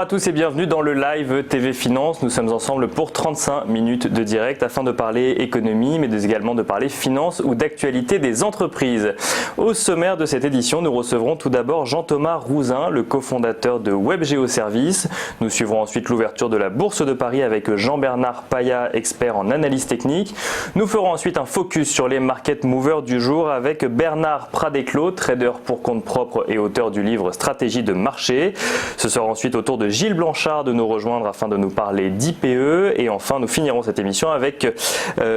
à tous et bienvenue dans le live TV Finance. Nous sommes ensemble pour 35 minutes de direct afin de parler économie, mais également de parler finance ou d'actualité des entreprises. Au sommaire de cette édition, nous recevrons tout d'abord Jean-Thomas Rouzin, le cofondateur de WebGeo Services. Nous suivrons ensuite l'ouverture de la Bourse de Paris avec Jean-Bernard Paya, expert en analyse technique. Nous ferons ensuite un focus sur les market movers du jour avec Bernard Pradeclos, trader pour compte propre et auteur du livre Stratégie de marché. Ce sera ensuite au tour de Gilles Blanchard de nous rejoindre afin de nous parler d'IPE. Et enfin, nous finirons cette émission avec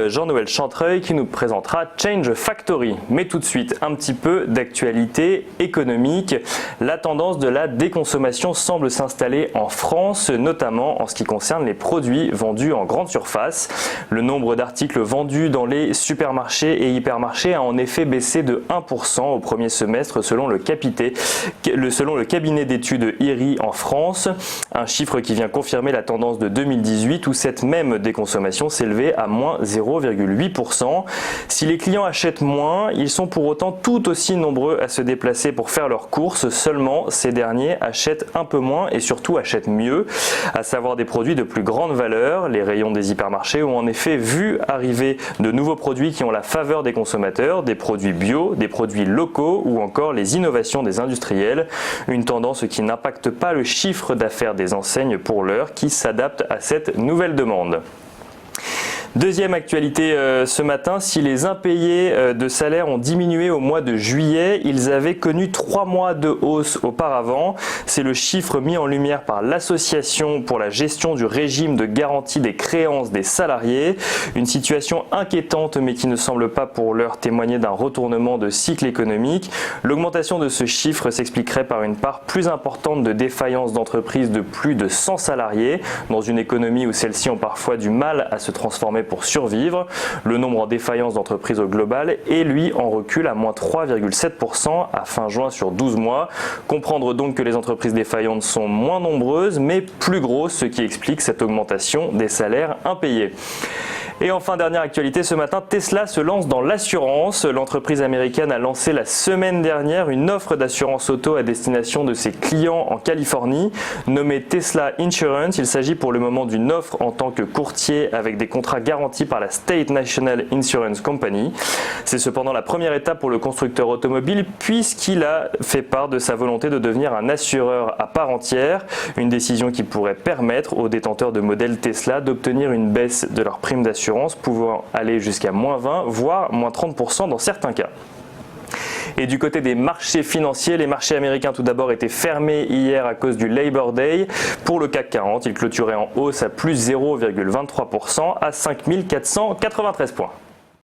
Jean-Noël Chantreuil qui nous présentera Change Factory. Mais tout de suite, un petit peu d'actualité économique. La tendance de la déconsommation semble s'installer en France, notamment en ce qui concerne les produits vendus en grande surface. Le nombre d'articles vendus dans les supermarchés et hypermarchés a en effet baissé de 1% au premier semestre selon le cabinet d'études IRI en France, un chiffre qui vient confirmer la tendance de 2018 où cette même déconsommation s'élevait à moins 0,8%. Si les clients achètent moins, ils sont pour autant tout aussi nombreux à se déplacer pour faire leurs courses, seulement ces derniers achètent un peu moins et surtout achètent mieux, à savoir des produits de plus grande valeur. Les rayons des hypermarchés ont en effet vu arriver de nouveaux produits qui ont la faveur des consommateurs, des produits bio, des produits locaux ou encore les innovations des industriels, une tendance qui n'impacte pas le chiffre d'affaires des enseignes pour l'heure qui s'adapte à cette nouvelle demande. Deuxième actualité ce matin, si les impayés de salaire ont diminué au mois de juillet, ils avaient connu 3 mois de hausse auparavant. C'est le chiffre mis en lumière par l'Association pour la gestion du régime de garantie des créances des salariés. Une situation inquiétante mais qui ne semble pas pour l'heure témoigner d'un retournement de cycle économique. L'augmentation de ce chiffre s'expliquerait par une part plus importante de défaillances d'entreprises de plus de 100 salariés dans une économie où celles-ci ont parfois du mal à se transformer pour survivre. Le nombre en défaillance d'entreprises au global est lui en recul à moins 3,7% à fin juin sur 12 mois. Comprendre donc que les entreprises défaillantes sont moins nombreuses mais plus grosses, ce qui explique cette augmentation des salaires impayés. Et enfin, dernière actualité ce matin, Tesla se lance dans l'assurance. L'entreprise américaine a lancé la semaine dernière une offre d'assurance auto à destination de ses clients en Californie. Nommée Tesla Insurance, il s'agit pour le moment d'une offre en tant que courtier avec des contrats garantis par la State National Insurance Company. C'est cependant la première étape pour le constructeur automobile puisqu'il a fait part de sa volonté de devenir un assureur à part entière. Une décision qui pourrait permettre aux détenteurs de modèles Tesla d'obtenir une baisse de leur prime d'assurance pouvant aller jusqu'à moins 20 voire moins 30% dans certains cas. Et du côté des marchés financiers, les marchés américains tout d'abord étaient fermés hier à cause du Labor Day. Pour le CAC 40, il clôturait en hausse à plus 0,23% à 5493 points.